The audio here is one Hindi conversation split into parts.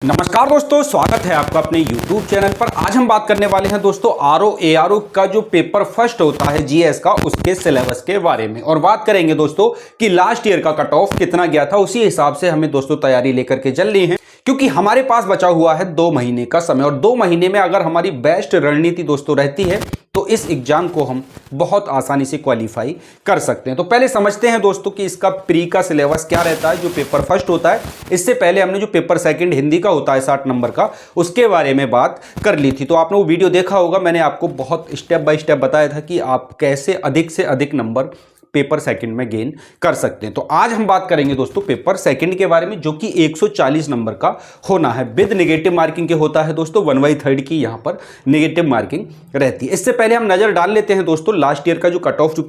नमस्कार दोस्तों, स्वागत है आपका अपने YouTube चैनल पर। आज हम बात करने वाले हैं दोस्तों आरओ का जो पेपर फर्स्ट होता है जीएस का, उसके सिलेबस के बारे में। और बात करेंगे दोस्तों कि लास्ट ईयर का कट ऑफ कितना गया था, उसी हिसाब से हमें दोस्तों तैयारी लेकर के चल रही है, क्योंकि हमारे पास बचा हुआ है 2 महीने का समय। और 2 महीने में अगर हमारी बेस्ट रणनीति दोस्तों रहती है तो इस एग्जाम को हम बहुत आसानी से क्वालिफाई कर सकते हैं। तो पहले समझते हैं दोस्तों कि इसका प्री का सिलेबस क्या रहता है जो पेपर फर्स्ट होता है। इससे पहले हमने जो पेपर सेकंड हिंदी का होता है 60 नंबर का, उसके बारे में बात कर ली थी। तो आपने वो वीडियो देखा होगा, मैंने आपको बहुत स्टेप बाय स्टेप बताया था कि आप कैसे अधिक से अधिक नंबर पेपर सेकंड में गेन कर सकते हैं। तो आज हम बात करेंगे दोस्तों पेपर सेकंड के बारे में, जो कि 140 नंबर का होना है। विद नेगेटिव मार्किंग के होता है दोस्तों, 1/3 की यहां पर नेगेटिव मार्किंग रहती है। इससे पहले हम नजर डाल लेते हैं दोस्तों लास्ट ईयर का जो कट ऑफ, जो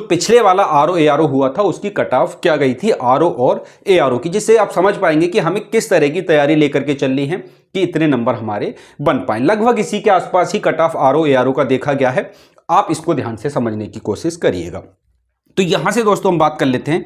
पिछले वाला आरओ हुआ था, उसकी कट ऑफ क्या गई थी आरओ और एआरओ की, जिससे आप समझ पाएंगे कि हमें किस तरह की तैयारी लेकर के चलनी है कि इतने नंबर हमारे बन पाए। लगभग इसी के आसपास ही कट ऑफ आरओ एआरओ का देखा गया है। आप इसको ध्यान से समझने की कोशिश करिएगा। तो यहां से दोस्तों हम बात कर लेते हैं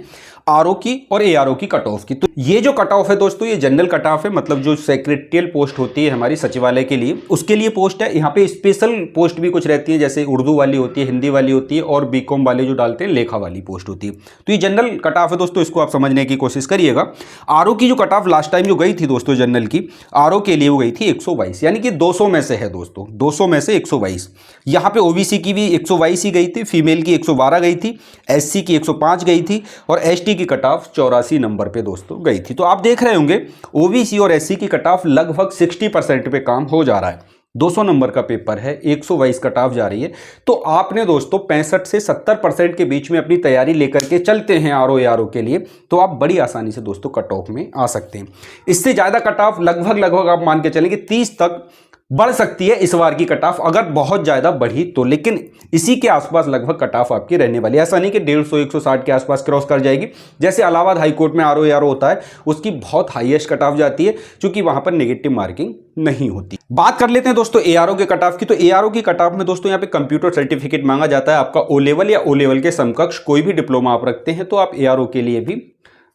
आरओ की और एआरओ की कट ऑफ की। तो ये जो कट ऑफ है दोस्तों, ये जनरल कट ऑफ है, मतलब जो सेक्रेटरियल पोस्ट होती है हमारी सचिवालय के लिए, उसके लिए पोस्ट है। यहाँ पे स्पेशल पोस्ट भी कुछ रहती है, जैसे उर्दू वाली होती है, हिंदी वाली होती है, और बीकॉम वाले जो डालते हैं लेखा वाली पोस्ट होती है। तो ये जनरल कट ऑफ है दोस्तों, इसको आप समझने की कोशिश करिएगा। आरओ की जो कट ऑफ लास्ट टाइम जो गई थी दोस्तों जनरल की, आरओ के लिए वो गई थी 122, यानी कि 200 में से है दोस्तों, 200 में से 122। यहाँ पे ओबीसी की भी 122 ही गई थी, फीमेल की 112 गई थी, एससी की 105 गई थी, और एसटी की कट ऑफ 84 नंबर पे दोस्तों गई थी। तो आप देख रहे होंगे ओबीसी और एससी की कट ऑफ लगभग 60% पे काम हो जा रहा है। 200 नंबर का पेपर है, 122 कट ऑफ जा रही है। तो आपने दोस्तों 65 से 70% के बीच में अपनी तैयारी लेकर के चलते हैं आरओ के लिए, तो आप बड़ी आसानी से दोस्तों कट ऑफ में आ सकते हैं। इससे ज्यादा कट ऑफ लगभग आप मान के चलेंगे 30 तक बढ़ सकती है इस बार की कट ऑफ, अगर बहुत ज्यादा बढ़ी तो। लेकिन इसी के आसपास लगभग कट ऑफ आपकी रहने वाली है। ऐसा नहीं कि 150 160 के आसपास क्रॉस कर जाएगी। जैसे इलाहाबाद हाई कोर्ट में आरओ होता है, उसकी बहुत हाईएस्ट कट ऑफ जाती है, क्योंकि वहां पर नेगेटिव मार्किंग नहीं होती। बात कर लेते हैं दोस्तों एआरओ के कट ऑफ की। तो एआरओ की कट ऑफ में दोस्तों यहाँ पे कंप्यूटर सर्टिफिकेट मांगा जाता है आपका। ओ लेवल या ओ लेवल के समकक्ष कोई भी डिप्लोमा आप रखते हैं तो आप एआरओ के लिए भी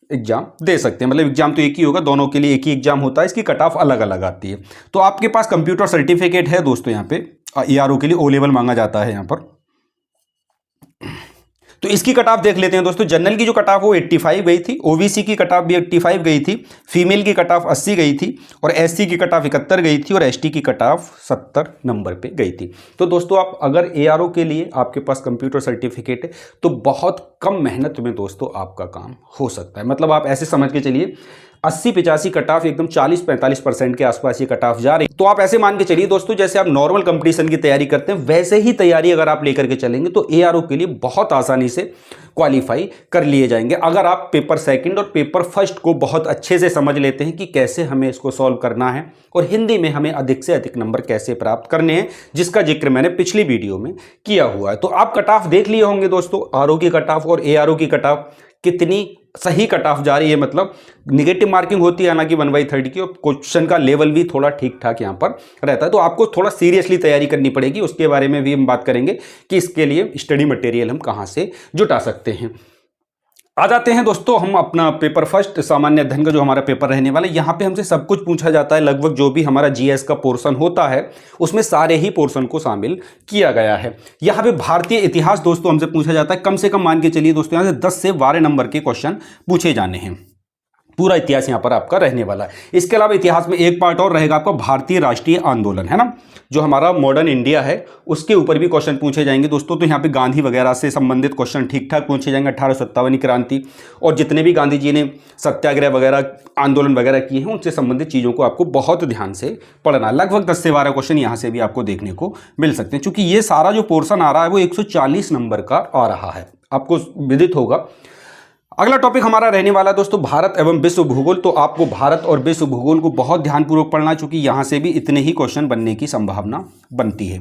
एग्जाम दे सकते हैं। मतलब एग्जाम तो एक ही होगा, दोनों के लिए एक ही एग्जाम होता है, इसकी कट ऑफ अलग अलग आती है। तो आपके पास कंप्यूटर सर्टिफिकेट है दोस्तों, यहाँ पे एआरओ के लिए ओ लेवल मांगा जाता है यहाँ पर। तो इसकी कट ऑफ देख लेते हैं दोस्तों। जनरल की जो कट ऑफ वो 85 गई थी, ओबीसी की कट ऑफ भी 85 गई थी, फीमेल की कट ऑफ 80 गई थी, और एससी की कट ऑफ 71 गई थी, और एसटी की कट ऑफ 70 नंबर पे गई थी। तो दोस्तों आप अगर एआरओ के लिए आपके पास कंप्यूटर सर्टिफिकेट है तो बहुत कम मेहनत में दोस्तों आपका काम हो सकता है। मतलब आप ऐसे समझ के चलिए 80-85 कट ऑफ एकदम 40-45% के आसपास ये कट ऑफ जा रही है। तो आप ऐसे मान के चलिए दोस्तों, जैसे आप नॉर्मल कंपटीशन की तैयारी करते हैं वैसे ही तैयारी अगर आप लेकर के चलेंगे तो एआरओ के लिए बहुत आसानी से क्वालिफाई कर लिए जाएंगे, अगर आप पेपर सेकंड और पेपर फर्स्ट को बहुत अच्छे से समझ लेते हैं कि कैसे हमें इसको सॉल्व करना है, और हिंदी में हमें अधिक से अधिक नंबर कैसे प्राप्त करने हैं, जिसका जिक्र मैंने पिछली वीडियो में किया हुआ है। तो आप कट ऑफ देख लिए होंगे दोस्तों, आरओ की कट ऑफ और एआरओ की कट ऑफ कितनी सही कट ऑफ जा रही है। मतलब निगेटिव मार्किंग होती है ना कि 1/3 की, और क्वेश्चन का लेवल भी थोड़ा ठीक ठाक यहाँ पर रहता है। तो आपको थोड़ा सीरियसली तैयारी करनी पड़ेगी, उसके बारे में भी हम बात करेंगे कि इसके लिए स्टडी मटेरियल हम कहाँ से जुटा सकते हैं। आ जाते हैं दोस्तों हम अपना पेपर फर्स्ट सामान्य अध्ययन का जो हमारा पेपर रहने वाला है। यहाँ पे हमसे सब कुछ पूछा जाता है, लगभग जो भी हमारा जीएस का पोर्शन होता है उसमें सारे ही पोर्शन को शामिल किया गया है। यहाँ पे भारतीय इतिहास दोस्तों हमसे पूछा जाता है, कम से कम मान के चलिए दोस्तों यहाँ से 10 से 12 नंबर के क्वेश्चन पूछे जाने हैं। पूरा इतिहास यहाँ पर आपका रहने वाला है। इसके अलावा इतिहास में एक पार्ट और रहेगा आपका, भारतीय राष्ट्रीय आंदोलन, है ना, जो हमारा मॉडर्न इंडिया है, उसके ऊपर भी क्वेश्चन पूछे जाएंगे दोस्तों। तो यहाँ पे गांधी वगैरह से संबंधित क्वेश्चन ठीक ठाक पूछे जाएंगे। 1857 क्रांति और जितने भी गांधी जी ने सत्याग्रह वगैरह आंदोलन वगैरह किए हैं उनसे संबंधित चीज़ों को आपको बहुत ध्यान से पढ़ना। लगभग 10 से 12 क्वेश्चन यहाँ से भी आपको देखने को मिल सकते हैं, चूंकि ये सारा जो पोर्सन आ रहा है वो 140 नंबर का आ रहा है, आपको विदित होगा। अगला टॉपिक हमारा रहने वाला है दोस्तों भारत एवं विश्व भूगोल। तो आपको भारत और विश्व भूगोल को बहुत ध्यानपूर्वक पढ़ना, चूंकि यहां से भी इतने ही क्वेश्चन बनने की संभावना बनती है,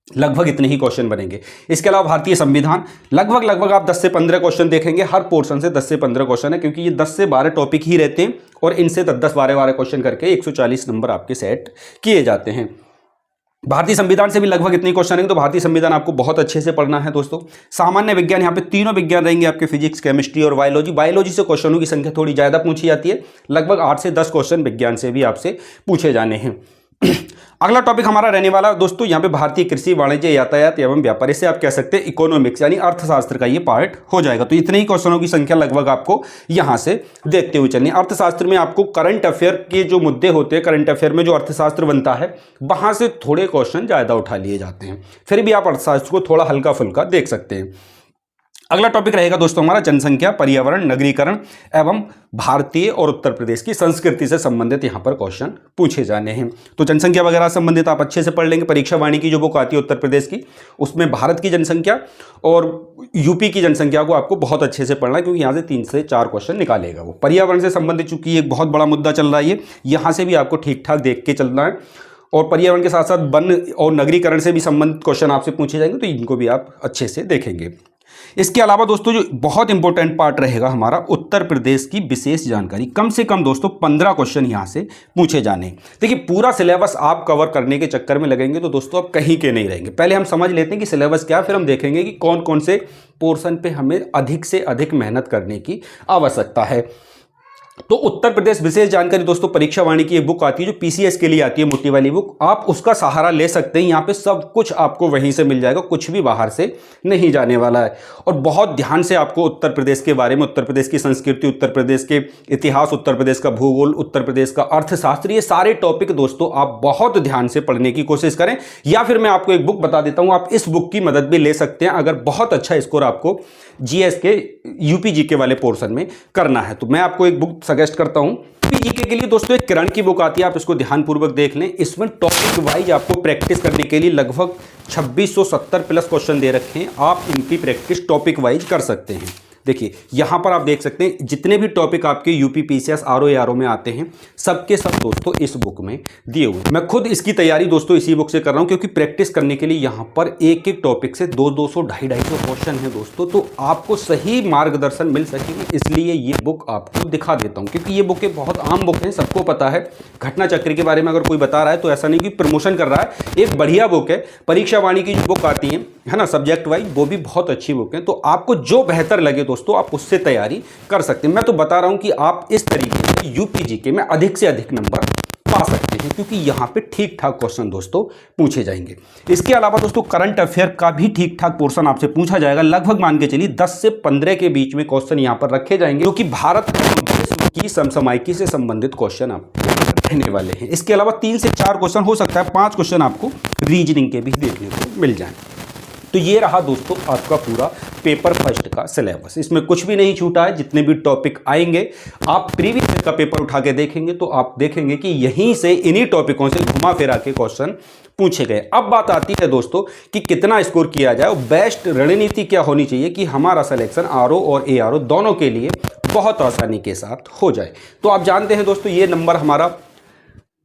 लगभग इतने ही क्वेश्चन बनेंगे। इसके अलावा भारतीय संविधान, लगभग आप 10 से 15 क्वेश्चन देखेंगे, हर पोर्शन से 10 से 15 क्वेश्चन है, क्योंकि ये 10 से 12 टॉपिक ही रहते हैं और इनसे 10-10, 12-12 क्वेश्चन करके 140 नंबर आपके सेट किए जाते हैं। भारतीय संविधान से भी लगभग इतने क्वेश्चन रहेंगे, तो भारतीय संविधान आपको बहुत अच्छे से पढ़ना है दोस्तों। सामान्य विज्ञान, यहाँ पे तीनों विज्ञान रहेंगे आपके, फिजिक्स, केमिस्ट्री और बायोलॉजी। बायोलॉजी से क्वेश्चनों की संख्या थोड़ी ज़्यादा पूछी जाती है, लगभग 8 से 10 क्वेश्चन विज्ञान से भी आपसे पूछे जाने हैं। अगला टॉपिक हमारा रहने वाला दोस्तों यहाँ पे भारतीय कृषि, वाणिज्य, यातायात एवं व्यापार, इसे आप कह सकते हैं इकोनॉमिक्स यानी अर्थशास्त्र का ये पार्ट हो जाएगा। तो इतने ही क्वेश्चनों की संख्या लगभग आपको यहाँ से देखते हुए चलनी। अर्थशास्त्र में आपको करंट अफेयर के जो मुद्दे होते हैं, करंट अफेयर में जो अर्थशास्त्र बनता है, वहां से थोड़े क्वेश्चन ज्यादा उठा लिए जाते हैं, फिर भी आप अर्थशास्त्र को थोड़ा हल्का फुल्का देख सकते हैं। अगला टॉपिक रहेगा दोस्तों हमारा जनसंख्या, पर्यावरण, नगरीकरण एवं भारतीय और उत्तर प्रदेश की संस्कृति से संबंधित यहाँ पर क्वेश्चन पूछे जाने हैं। तो जनसंख्या वगैरह संबंधित आप अच्छे से पढ़ लेंगे। परीक्षा वाणी की जो बुक आती है उत्तर प्रदेश की, उसमें भारत की जनसंख्या और यूपी की जनसंख्या को आपको बहुत अच्छे से पढ़ना है, क्योंकि यहाँ से 3 से 4 क्वेश्चन निकालेगा वो। पर्यावरण से संबंधित चूंकि एक बहुत बड़ा मुद्दा चल रहा है, यहाँ से भी आपको ठीक ठाक देख के चलना है। और पर्यावरण के साथ साथ वन और नगरीकरण से भी संबंधित क्वेश्चन आपसे पूछे जाएंगे, तो इनको भी आप अच्छे से देखेंगे। इसके अलावा दोस्तों जो बहुत इंपॉर्टेंट पार्ट रहेगा हमारा, उत्तर प्रदेश की विशेष जानकारी, कम से कम दोस्तों 15 क्वेश्चन यहां से पूछे जाने। देखिए पूरा सिलेबस आप कवर करने के चक्कर में लगेंगे तो दोस्तों आप कहीं के नहीं रहेंगे। पहले हम समझ लेते हैं कि सिलेबस क्या है, फिर हम देखेंगे कि कौन कौन से पोर्शन पे हमें अधिक से अधिक मेहनत करने की आवश्यकता है। तो उत्तर प्रदेश विशेष जानकारी दोस्तों, परीक्षा वाणी की एक बुक आती है जो पीसीएस के लिए आती है, मोटी वाली बुक, आप उसका सहारा ले सकते हैं। यहाँ पे सब कुछ आपको वहीं से मिल जाएगा, कुछ भी बाहर से नहीं जाने वाला है। और बहुत ध्यान से आपको उत्तर प्रदेश के बारे में, उत्तर प्रदेश की संस्कृति, उत्तर प्रदेश के इतिहास, उत्तर प्रदेश का भूगोल, उत्तर प्रदेश का अर्थशास्त्र, ये सारे टॉपिक दोस्तों आप बहुत ध्यान से पढ़ने की कोशिश करें। या फिर मैं आपको एक बुक बता देता हूँ, आप इस बुक की मदद भी ले सकते हैं अगर बहुत अच्छा स्कोर आपको जीएस के यूपी जीके वाले पोर्शन में करना है। तो मैं आपको एक बुक सजेस्ट करता हूं जीके के लिए दोस्तों, एक किरण की बुक आती है, आप इसको ध्यानपूर्वक देख लें। इसमें टॉपिक वाइज आपको प्रैक्टिस करने के लिए लगभग 2670 प्लस क्वेश्चन दे रखे हैं, आप इनकी प्रैक्टिस टॉपिक वाइज कर सकते हैं। देखिए यहां पर आप देख सकते हैं जितने भी टॉपिक आपके यूपी पीसीएस आरओ में आते हैं, सबके सब दोस्तों इस बुक में दिए हुए। मैं खुद इसकी तैयारी दोस्तों इसी बुक से कर रहा हूं, क्योंकि प्रैक्टिस करने के लिए यहां पर एक एक टॉपिक से 200 250 क्वेश्चन है दोस्तों, तो आपको सही मार्गदर्शन मिल सकेगी। इसलिए ये बुक आपको दिखा देता हूं, क्योंकि ये बुकें बहुत आम बुक हैं, सबको पता है। घटना चक्र के बारे में अगर कोई बता रहा है तो ऐसा नहीं कि प्रमोशन कर रहा है, एक बढ़िया बुक है। परीक्षा वाणी की जो बुक आती है ना सब्जेक्ट वाइज, वो भी बहुत अच्छी बुक है। तो आपको जो बेहतर लगे दोस्तों आप उससे तैयारी कर सकते हैं। मैं तो बता रहा हूं कि आप इस तरीके से यूपी जीके में अधिक से अधिक नंबर पा सकते हैं, क्योंकि यहां पे ठीक ठाक क्वेश्चन दोस्तों पूछे जाएंगे। इसके अलावा दोस्तों करंट अफेयर का भी ठीक ठाक पोर्शन आपसे पूछा जाएगा। लगभग मान के चलिए 10 से 15 के बीच में क्वेश्चन यहां पर रखे जाएंगे, जो कि भारत की समसामयिकी से संबंधित क्वेश्चन आप रहने वाले हैं। इसके अलावा 3 से 4 क्वेश्चन, हो सकता है 5 क्वेश्चन आपको रीजनिंग के भी देखने को मिल जाए। तो ये रहा दोस्तों आपका पूरा पेपर फर्स्ट का सिलेबस, इसमें कुछ भी नहीं छूटा है। जितने भी टॉपिक आएंगे आप प्रीवियस ईयर का पेपर उठा के देखेंगे तो आप देखेंगे कि यहीं से इन्हीं टॉपिकों से घुमा फिरा के क्वेश्चन पूछे गए। अब बात आती है दोस्तों कि कितना स्कोर किया जाए और बेस्ट रणनीति क्या होनी चाहिए कि हमारा सिलेक्शन आरओ और एआरओ दोनों के लिए बहुत आसानी के साथ हो जाए। तो आप जानते हैं दोस्तों ये नंबर हमारा,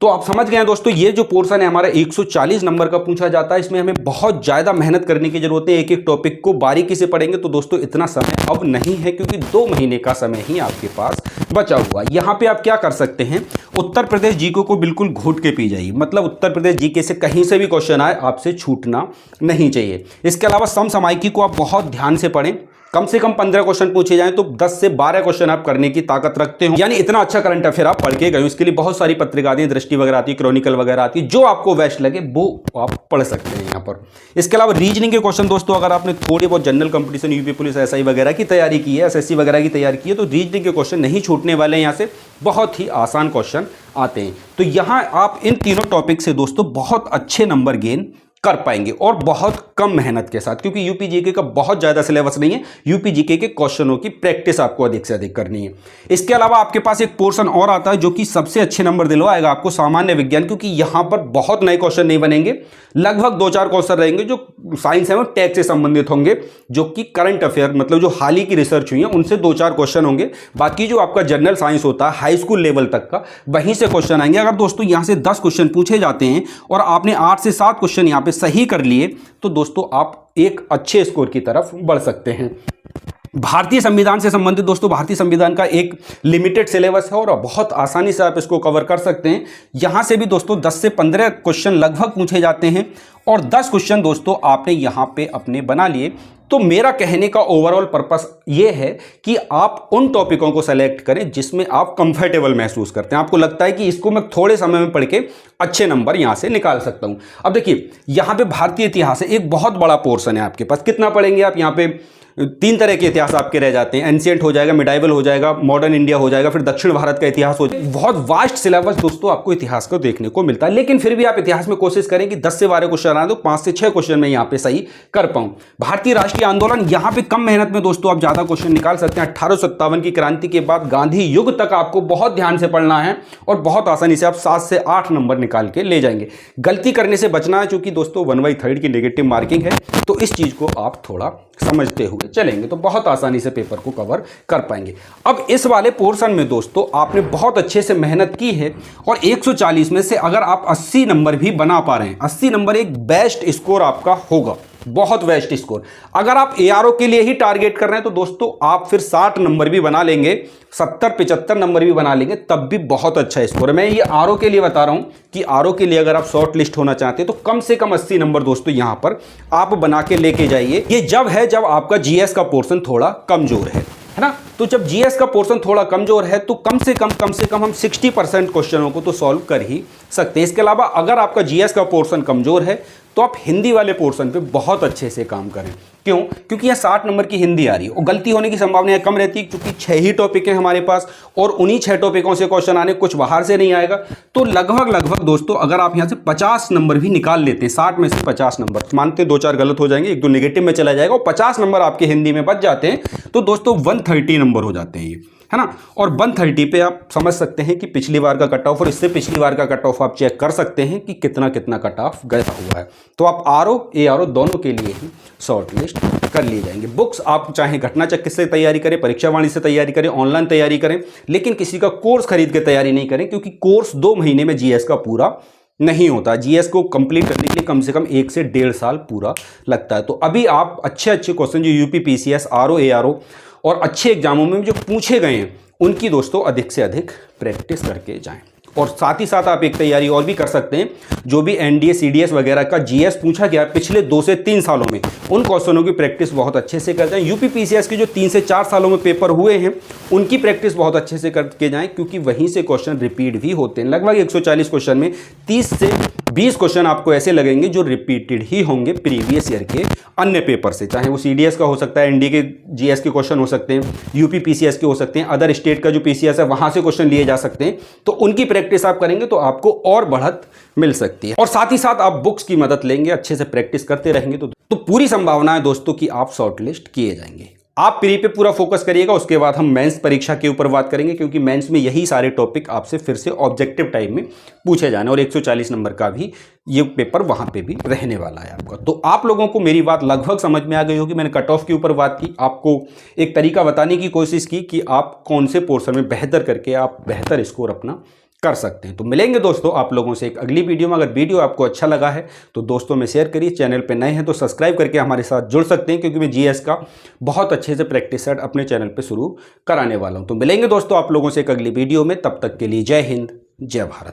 तो आप समझ गए हैं दोस्तों, ये जो पोर्शन है हमारा 140 नंबर का पूछा जाता है। इसमें हमें बहुत ज़्यादा मेहनत करने की जरूरत है, एक एक टॉपिक को बारीकी से पढ़ेंगे तो दोस्तों इतना समय अब नहीं है, क्योंकि 2 महीने का समय ही आपके पास बचा हुआ। यहाँ पे आप क्या कर सकते हैं, उत्तर प्रदेश जीके को बिल्कुल घोट के पी जाइए। मतलब उत्तर प्रदेश जीके से कहीं से भी क्वेश्चन आए आपसे छूटना नहीं चाहिए। इसके अलावा समसामयिकी को आप बहुत ध्यान से पढ़ें, कम से कम 15 क्वेश्चन पूछे जाएं तो 10 से 12 क्वेश्चन आप करने की ताकत रखते हो, यानी इतना अच्छा करंट अफेयर आप पढ़ के गए। इसके लिए बहुत सारी पत्रिका आती है, दृष्टि वगैरह आती है, क्रॉनिकल वगैरह आती है, जो आपको बेस्ट लगे वो आप पढ़ सकते हैं यहाँ पर। इसके अलावा रीजनिंग के क्वेश्चन दोस्तों, अगर आपने थोड़ी बहुत general competition, UP police, SI वगैरह की तैयारी की है, एसएससी वगैरह की तैयारी की है, तो रीजनिंग के क्वेश्चन नहीं छूटने वाले हैं। यहाँ से बहुत ही आसान क्वेश्चन आते हैं। तो यहाँ आप इन तीनों टॉपिक से दोस्तों बहुत अच्छे नंबर गेन कर पाएंगे और बहुत कम मेहनत के साथ, क्योंकि यूपी जीके का बहुत ज़्यादा सिलेबस नहीं है। यूपी जीके के क्वेश्चनों की प्रैक्टिस आपको अधिक से अधिक करनी है। इसके अलावा आपके पास एक पोर्शन और आता है जो कि सबसे अच्छे नंबर दिलवाएगा आपको, सामान्य विज्ञान, क्योंकि यहाँ पर बहुत नए क्वेश्चन नहीं बनेंगे, लगभग 2-4 क्वेश्चन रहेंगे जो साइंस एवं टेक से संबंधित होंगे, जो कि करंट अफेयर मतलब जो हाल ही की रिसर्च हुई है उनसे 2-4 क्वेश्चन होंगे। बाकी जो आपका जनरल साइंस होता है हाई स्कूल लेवल तक का, वहीं से क्वेश्चन आएंगे। अगर दोस्तों यहाँ से 10 क्वेश्चन पूछे जाते हैं और आपने 8 से 7 क्वेश्चन यहाँ पे सही कर लिए तो दोस्तों आप एक अच्छे स्कोर की तरफ बढ़ सकते हैं। भारतीय संविधान से संबंधित दोस्तों, भारतीय संविधान का एक लिमिटेड सिलेबस है और बहुत आसानी से आप इसको कवर कर सकते हैं। यहां से भी दोस्तों 10 से 15 क्वेश्चन लगभग पूछे जाते हैं और 10 क्वेश्चन दोस्तों आपने यहां पे अपने बना लिए। तो मेरा कहने का ओवरऑल पर्पस ये है कि आप उन टॉपिकों को सेलेक्ट करें जिसमें आप कंफर्टेबल महसूस करते हैं, आपको लगता है कि इसको मैं थोड़े समय में पढ़ के अच्छे नंबर यहां से निकाल सकता हूं। अब देखिए यहां पे भारतीय इतिहास है, एक बहुत बड़ा पोर्शन है आपके पास। कितना पढ़ेंगे आप? यहां पे 3 तरह के इतिहास आपके रह जाते हैं, एंशिएंट हो जाएगा, मिडाइवल हो जाएगा, मॉडर्न इंडिया हो जाएगा, फिर दक्षिण भारत का इतिहास हो जाएगा। बहुत वास्ट सिलेबस दोस्तों आपको इतिहास को देखने को मिलता है, लेकिन फिर भी आप इतिहास में कोशिश करें कि 10 से 12 क्वेश्चन आए तो 5 से 6 क्वेश्चन में यहां पे सही कर पाऊं। भारतीय राष्ट्रीय आंदोलन, यहां पे कम मेहनत में दोस्तों आप ज्यादा क्वेश्चन निकाल सकते हैं। 1857 की क्रांति के बाद गांधी युग तक आपको बहुत ध्यान से पढ़ना है और बहुत आसानी से आप 7 से 8 नंबर निकाल के ले जाएंगे। गलती करने से बचना है, क्योंकि दोस्तों 1/3 की नेगेटिव मार्किंग है, तो इस चीज को आप थोड़ा समझते हुए चलेंगे तो बहुत आसानी से पेपर को कवर कर पाएंगे। अब इस वाले पोर्शन में दोस्तों आपने बहुत अच्छे से मेहनत की है और 140 में से अगर आप 80 नंबर भी बना पा रहे हैं, 80 नंबर एक बेस्ट स्कोर आपका होगा, बहुत बेस्ट स्कोर। अगर आप एआरओ के लिए ही टारगेट कर रहे हैं तो दोस्तों आप फिर 60 नंबर भी बना लेंगे, 70-75 नंबर भी बना लेंगे, तब भी बहुत अच्छा स्कोर है। मैं ये आरओ के लिए बता रहा हूं कि आरओ के लिए अगर आप शॉर्ट लिस्ट होना चाहते हैं तो कम से कम 80 नंबर दोस्तों यहां पर आप बना के लेके जाइए। ये जब आपका जीएस का पोर्शन थोड़ा कमजोर है ना। तो जब जीएस का पोर्शन थोड़ा कमजोर है तो कम से कम हम 60% क्वेश्चनों को तो सॉल्व कर ही सकते हैं। इसके अलावा अगर आपका जीएस का पोर्शन कमजोर है तो आप हिंदी वाले पोर्शन पे बहुत अच्छे से काम करें। क्यों? क्योंकि यह 60 नंबर की हिंदी आ रही है और गलती होने की संभावना कम रहती है, क्योंकि 6 ही टॉपिक है हमारे पास और उन्हीं 6 टॉपिकों से क्वेश्चन आने, कुछ बाहर से नहीं आएगा। तो लगभग दोस्तों अगर आप यहां से 50 नंबर भी निकाल लेते हैं, 60 में से 50 नंबर, मानते 2-4 गलत हो जाएंगे, 1-2 नेगेटिव में चला जाएगा और 50 नंबर आपके हिंदी में बच जाते हैं, तो दोस्तों 130 नंबर हो जाते हैं ये, है ना। और 130 पे आप समझ सकते हैं कि पिछली बार का कट ऑफ और इससे पिछली बार का कट ऑफ आप चेक कर सकते हैं कि कितना कट ऑफ गया हुआ है। तो आप आरओ एआरओ दोनों के लिए ही शॉर्ट लिस्ट कर लिए जाएंगे। बुक्स आप चाहे घटना चक्र से तैयारी करें, परीक्षा वाणी से तैयारी करें, ऑनलाइन तैयारी करें, लेकिन किसी का कोर्स खरीद के तैयारी नहीं करें, क्योंकि कोर्स 2 महीने में जीएस का पूरा नहीं होता। जीएस को कंप्लीट करने के लिए कम से कम 1 से 1.5 साल पूरा लगता है। तो अभी आप अच्छे क्वेश्चन जो यूपी पीसीएस, आरओ एआरओ और अच्छे एग्जामों में जो पूछे गए हैं उनकी दोस्तों अधिक से अधिक प्रैक्टिस करके जाएं। और साथ ही साथ आप एक तैयारी और भी कर सकते हैं, जो भी एनडीए सीडीएस वगैरह का जीएस पूछा गया पिछले 2 से 3 सालों में, उन क्वेश्चनों की प्रैक्टिस बहुत अच्छे से कर जाएं। यूपी पीसीएस के जो 3 से 4 सालों में पेपर हुए हैं उनकी प्रैक्टिस बहुत अच्छे से करके जाएं, क्योंकि वहीं से क्वेश्चन रिपीट भी होते हैं। लगभग 140 क्वेश्चन में 30 से 20 क्वेश्चन आपको ऐसे लगेंगे जो रिपीटेड ही होंगे प्रीवियस ईयर के अन्य पेपर से, चाहे वो सीडीएस का हो सकता है, एनडीए के जीएस के क्वेश्चन हो सकते हैं, यूपी पीसीएस के हो सकते हैं, अदर स्टेट का जो पीसीएस है वहां से क्वेश्चन लिए जा सकते हैं। तो उनकी प्रैक्टिस आप करेंगे तो आपको और बढ़त मिल सकती है। और साथ ही साथ आप बुक्स की मदद लेंगे, अच्छे से प्रैक्टिस करते रहेंगे तो पूरी संभावना है दोस्तों कि आप शॉर्टलिस्ट किए जाएंगे। आप प्री पे पूरा फोकस करिएगा, उसके बाद हम मेंस परीक्षा के ऊपर बात करेंगे, क्योंकि मेंस में यही सारे टॉपिक आपसे फिर से ऑब्जेक्टिव टाइप में पूछे जाने और 140 नंबर का भी ये पेपर वहां पे भी रहने वाला है आपका। तो आप लोगों को मेरी बात लगभग समझ में आ गई होगी। मैंने कट ऑफ के ऊपर बात की, आपको एक तरीका बताने की कोशिश की कि आप कौन से पोर्शन में बेहतर करके आप बेहतर स्कोर अपना कर सकते हैं। तो मिलेंगे दोस्तों आप लोगों से एक अगली वीडियो में। अगर वीडियो आपको अच्छा लगा है तो दोस्तों में शेयर करिए, चैनल पे नए हैं तो सब्सक्राइब करके हमारे साथ जुड़ सकते हैं, क्योंकि मैं जीएस का बहुत अच्छे से प्रैक्टिस सेट अपने चैनल पे शुरू कराने वाला हूं। तो मिलेंगे दोस्तों आप लोगों से एक अगली वीडियो में, तब तक के लिए जय हिंद, जय भारत।